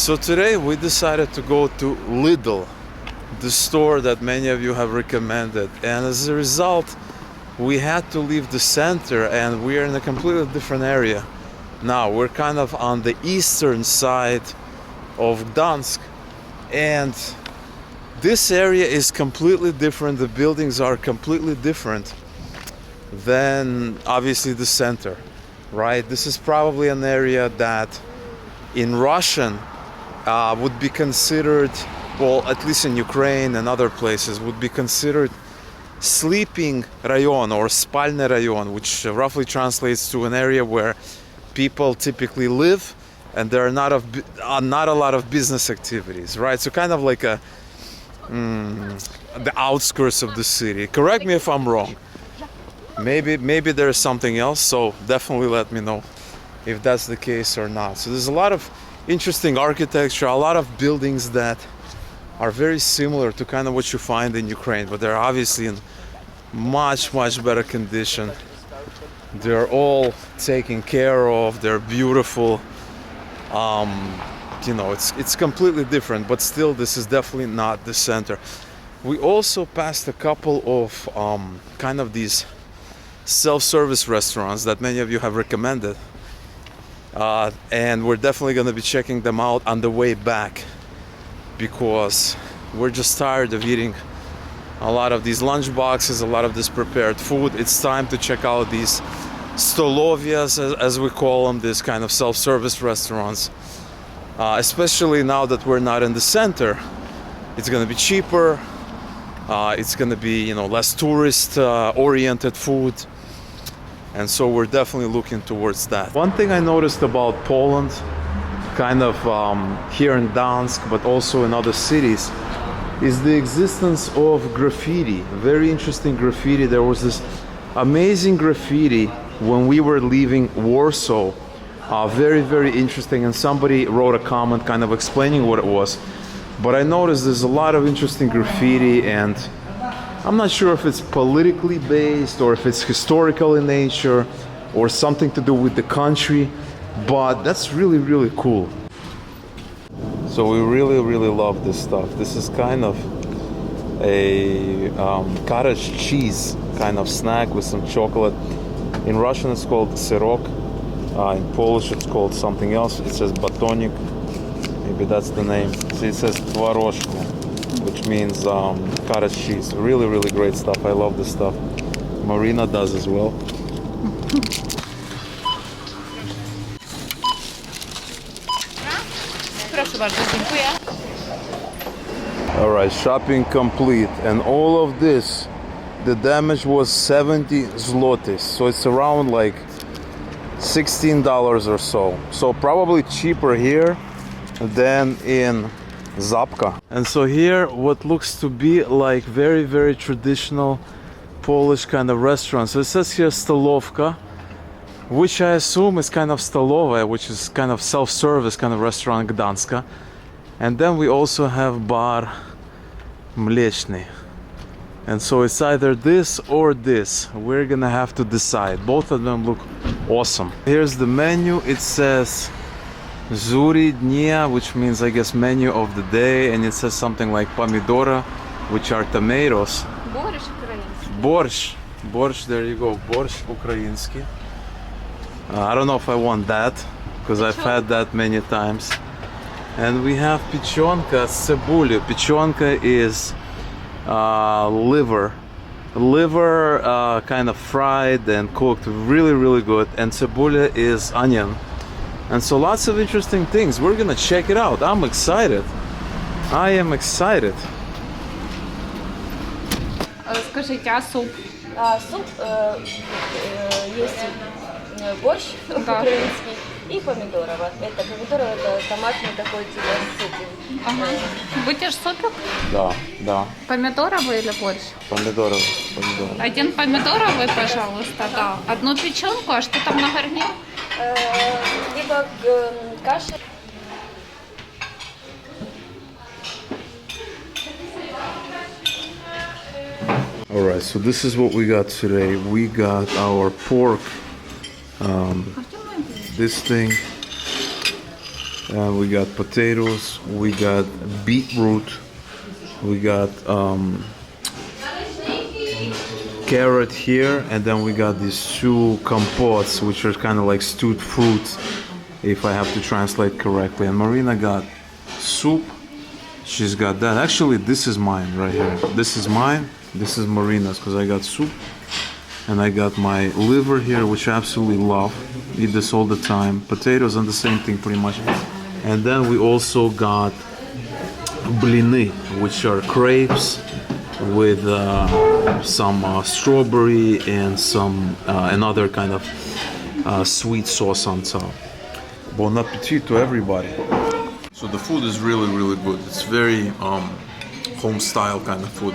So today we decided to go to Lidl, the store that many of you have recommended, and as a result we had to leave the center and we are in a completely different area. Now we're kind of on the eastern side of Gdansk, and this area is completely different. The buildings are completely different than obviously the center, right? This is probably an area that in Russian would be considered, well, at least in Ukraine and other places, would be considered sleeping rayon or spalny rayon, which roughly translates to an area where people typically live and there are not a lot of business activities, right? So kind of like the outskirts of the city. Correct me if I'm wrong. Maybe there's something else, so definitely let me know if that's the case or not. So there's a lot of interesting architecture, a lot of buildings that are very similar to kind of what you find in Ukraine, but they're obviously in much better condition. They're all taken care of, they're beautiful. It's completely different, but still this is definitely not the center. We also passed a couple of kind of these self-service restaurants that many of you have recommended, and we're definitely going to be checking them out on the way back because we're just tired of eating a lot of these lunch boxes, a lot of this prepared food. It's time to check out these stolovias, as we call them, these kind of self-service restaurants, especially now that we're not in the center. It's going to be cheaper, it's going to be less tourist oriented food, and so we're definitely looking towards that. One thing I noticed about Poland, kind of here in Gdansk, but also in other cities, is the existence of graffiti. Very interesting graffiti. There was this amazing graffiti when we were leaving Warsaw. Very interesting, and somebody wrote a comment kind of explaining what it was. But I noticed there's a lot of interesting graffiti, and I'm not sure if it's politically based or if it's historical in nature or something to do with the country, but that's really cool. So we really love this stuff. This is kind of a cottage cheese kind of snack with some chocolate. In Russian it's called syrok. In Polish it's called something else. It says batonik. Maybe that's the name. See, it says tvaroshko, which means cottage cheese. Really great stuff. I love this stuff. Marina does as well. Proszę bardzo, dziękuję. Alright, shopping complete, and all of this, the damage was 70 zlotys, so it's around like $16 or so. So probably cheaper here than in Żabka. And so here what looks to be like very traditional Polish kind of restaurant. So it says here Stolówka, which I assume is kind of stolowa, which is kind of self-service kind of restaurant in Gdanska. And then we also have Bar Mleczny. And so it's either this or this. We're gonna have to decide. Both of them look awesome. Here's the menu. It says Zuri Dnia, which means, I guess, menu of the day. And it says something like pomidora, which are tomatoes. Борщ український. Борщ, there you go. Борщ український. I don't know if I want that, because I've had that many times. And we have pichonka с цибулей. Pichonka is liver kind of fried and cooked really good, and cebula is onion. And so lots of interesting things. We're gonna check it out. I'm excited. I am excited. Скажіть, а суп? Суп есть борщ украинский и помидорово. Это помидорово, это томатный такой типа суп. Ага. Будешь супик? Да. Помидоровый или борщ? Помидоровый. Один помидоровый, пожалуйста, да. Одну печенку, а что там на гарнир? Либо каша. Alright, so this is what we got today. We got our pork, this thing, We got potatoes, we got beetroot, we got carrot here, and then we got these two compotes, which are kind of like stewed fruits, if I have to translate correctly. And Marina got soup. She's got that. Actually, this is mine right here. This is mine. This is Marina's, because I got soup. And I got my liver here, which I absolutely love. Eat this all the time. Potatoes and the same thing pretty much. And then we also got blini, which are crepes with some strawberry and some another kind of sweet sauce on top. Bon appetit to everybody. So the food is really, really good. It's very home style kind of food.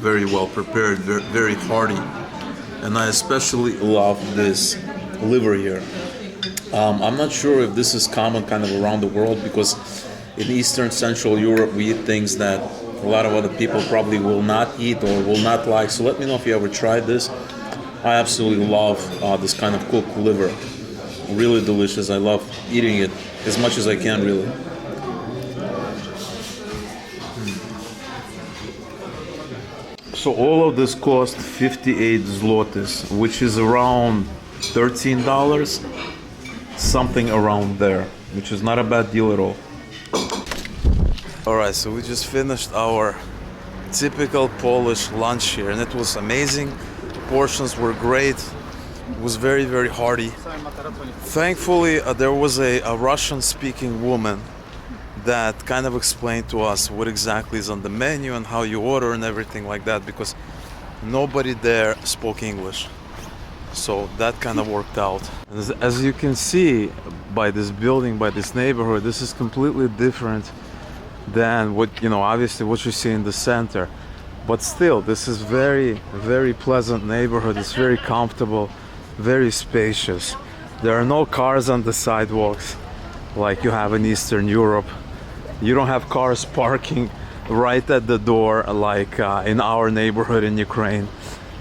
Very well prepared, very hearty. And I especially love this liver here. I'm not sure if this is common kind of around the world, because in Eastern Central Europe we eat things that a lot of other people probably will not eat or will not like. So let me know if you ever tried this. I absolutely love this kind of cooked liver. Really delicious. I love eating it as much as I can, really. So all of this cost 58 zlotys, which is around $13, something around there, which is not a bad deal at all. Alright, so we just finished our typical Polish lunch here, and it was amazing. The portions were great. It was very, very hearty. Thankfully, there was a Russian-speaking woman that kind of explained to us what exactly is on the menu and how you order and everything like that, because nobody there spoke English. So that kind of worked out. As you can see by this building, by this neighborhood, this is completely different than what, obviously what you see in the center. But still, this is very, very pleasant neighborhood. It's very comfortable, very spacious. There are no cars on the sidewalks like you have in Eastern Europe. You don't have cars parking right at the door like in our neighborhood in Ukraine.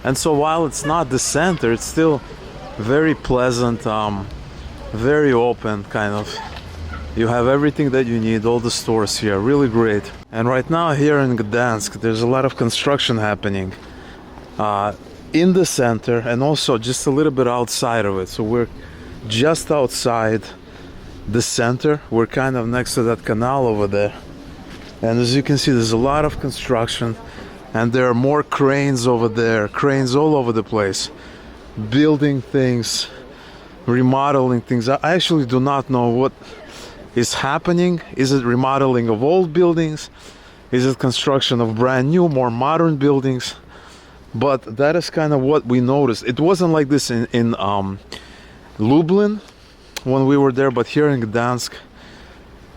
And so while it's not the center, it's still very pleasant, very open kind of. You have everything that you need, all the stores here, really great. And right now here in Gdansk, there's a lot of construction happening in the center and also just a little bit outside of it. So we're just outside the center. We're kind of next to that canal over there. And as you can see, there's a lot of construction, and there are more cranes over there, cranes all over the place, building things, remodeling things. I actually do not know what is happening. Is it remodeling of old buildings? Is it construction of brand new, more modern buildings? But that is kind of what we noticed. It wasn't like this in Lublin when we were there, but here in Gdansk,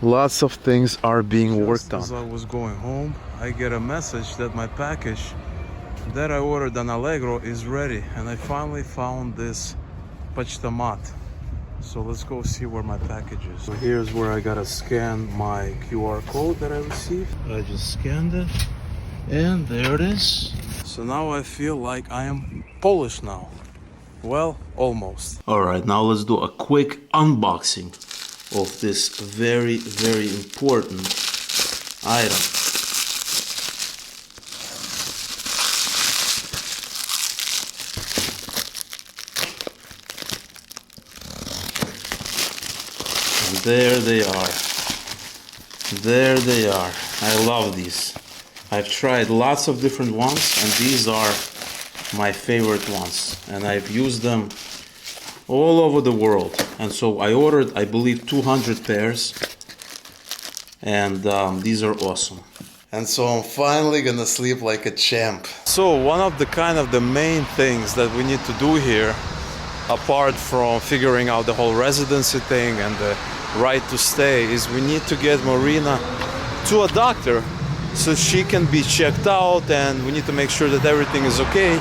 lots of things are being worked on. As I was going home, I get a message that my package that I ordered on Allegro is ready, and I finally found this Pocztomat. So let's go see where my package is. So here's where I gotta scan my QR code that I received. I just scanned it, and there it is. So now I feel like I am Polish now. Well, almost. Alright, now let's do a quick unboxing of this very, very important item. And there they are. There they are. I love these. I've tried lots of different ones, and these are my favorite ones, and I've used them all over the world. And so I ordered, I believe, 200 pairs, and these are awesome. And so I'm finally gonna sleep like a champ. So one of the main things that we need to do here, apart from figuring out the whole residency thing and the right to stay, is we need to get Marina to a doctor so she can be checked out, and we need to make sure that everything is okay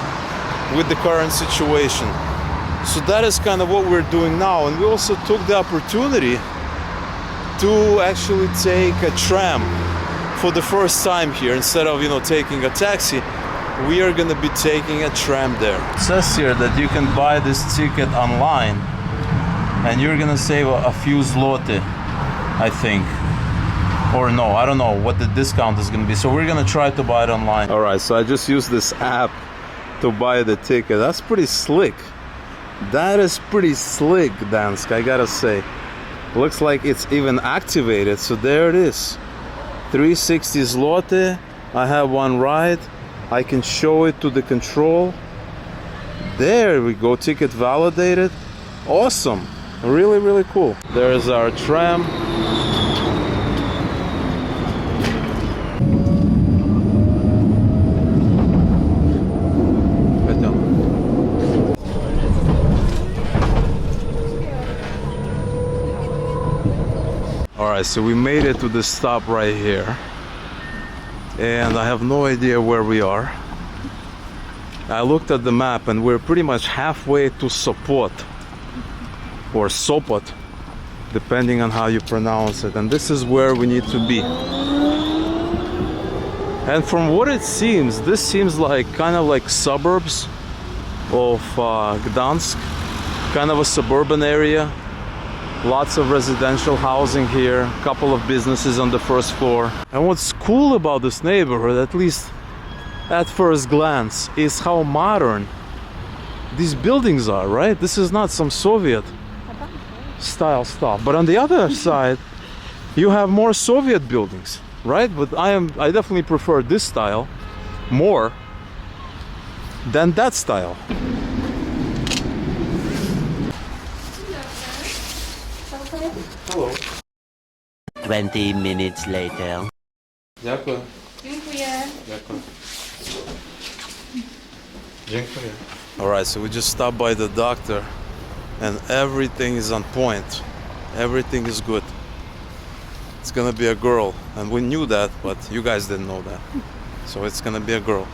with the current situation. So that is kind of what we're doing now. And we also took the opportunity to actually take a tram for the first time here. Instead of taking a taxi, we are going to be taking a tram there. It says here that you can buy this ticket online, and you're gonna save a few zloty, I think. Or no, I don't know what the discount is gonna be. So we're gonna try to buy it online. All right, so I just used this app to buy the ticket. That's pretty slick. That is pretty slick, Dansk, I gotta say. Looks like it's even activated. So there it is. 360 zloty. I have one ride. I can show it to the control. There we go, ticket validated. Awesome. Really, really cool. There's our tram. Alright, so we made it to the stop right here. And I have no idea where we are. I looked at the map and we're pretty much halfway to Sopot. Or Sopot, depending on how you pronounce it. And this is where we need to be. And from what it seems, this seems like kind of like suburbs of Gdansk. Kind of a suburban area. Lots of residential housing here, a couple of businesses on the first floor. And what's cool about this neighborhood, at least at first glance, is how modern these buildings are, right? This is not some Soviet style stuff. But on the other side, you have more Soviet buildings, right? But I definitely prefer this style more than that style. Hello. 20 minutes later. Дякую. Dziękuję. Dziękuję. All right, so we just stopped by the doctor and everything is on point. Everything is good. It's gonna be a girl, and we knew that, but you guys didn't know that. So it's gonna be a girl.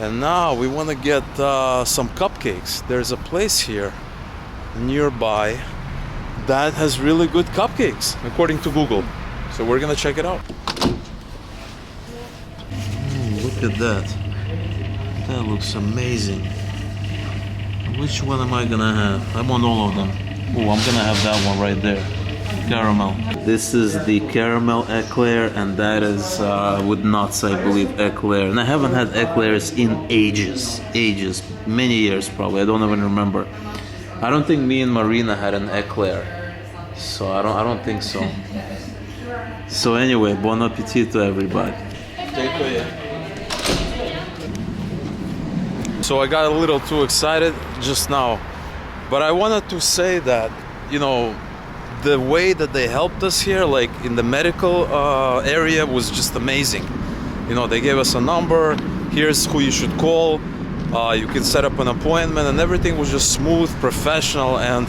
And now we want to get some cupcakes. There's a place here nearby that has really good cupcakes, according to Google. So we're gonna check it out. Look at that. That looks amazing. Which one am I gonna have? I want all of them. Oh, I'm gonna have that one right there. Caramel. This is the caramel eclair, and that is with nuts, I believe, eclair. And I haven't had eclairs in ages, many years probably. I don't even remember. I don't think me and Marina had an eclair, so I don't think so. So anyway, bon appetit to everybody. So I got a little too excited just now, but I wanted to say that, you know, the way that they helped us here, like in the medical area, was just amazing. You know, they gave us a number, here's who you should call, you can set up an appointment, and everything was just smooth, professional. And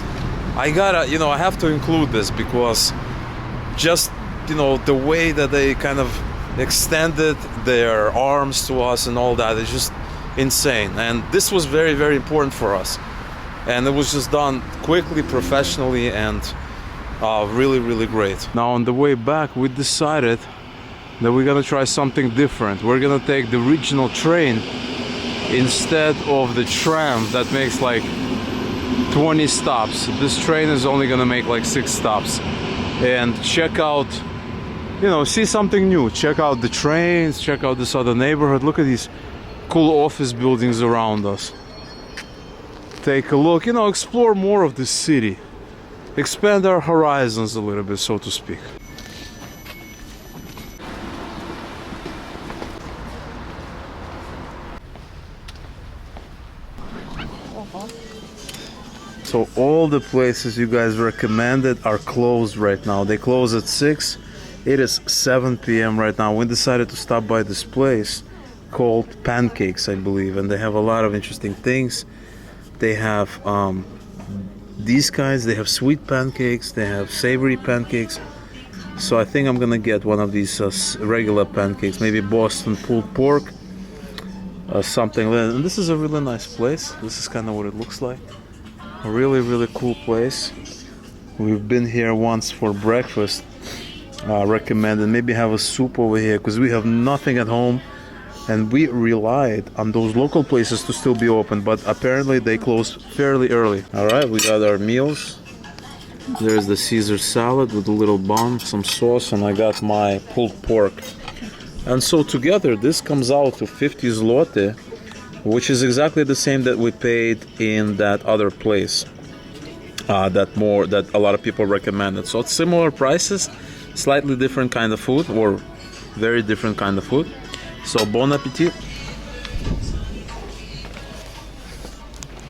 I gotta, you know, I have to include this because just, you know, the way that they kind of extended their arms to us and all that is just insane. And this was very, very important for us. And it was just done quickly, professionally, and really, really great. Now on the way back, we decided that we're gonna try something different. We're gonna take the regional train instead of the tram that makes like 20 stops. This train is only gonna make like 6 stops. And check out, you know, see something new. Check out the trains, check out this other neighborhood. Look at these cool office buildings around us. Take a look, you know, explore more of the city. Expand our horizons a little bit, so to speak. So all the places you guys recommended are closed right now. They close at 6. It is 7 p.m. right now. We decided to stop by this place called Pancakes, I believe, and they have a lot of interesting things. They have these guys, they have sweet pancakes, they have savory pancakes. So I think I'm gonna get one of these regular pancakes, maybe Boston pulled pork, something like that. And this is a really nice place. This is kind of what it looks like. A really, really cool place. We've been here once for breakfast. Recommended maybe have a soup over here because we have nothing at home. And we relied on those local places to still be open, but apparently they closed fairly early. All right, we got our meals. There's the Caesar salad with a little bun, some sauce, and I got my pulled pork. And so together this comes out to 50 zloty, which is exactly the same that we paid in that other place. That a lot of people recommended. So it's similar prices, slightly different kind of food, or very different kind of food. So bon appetit.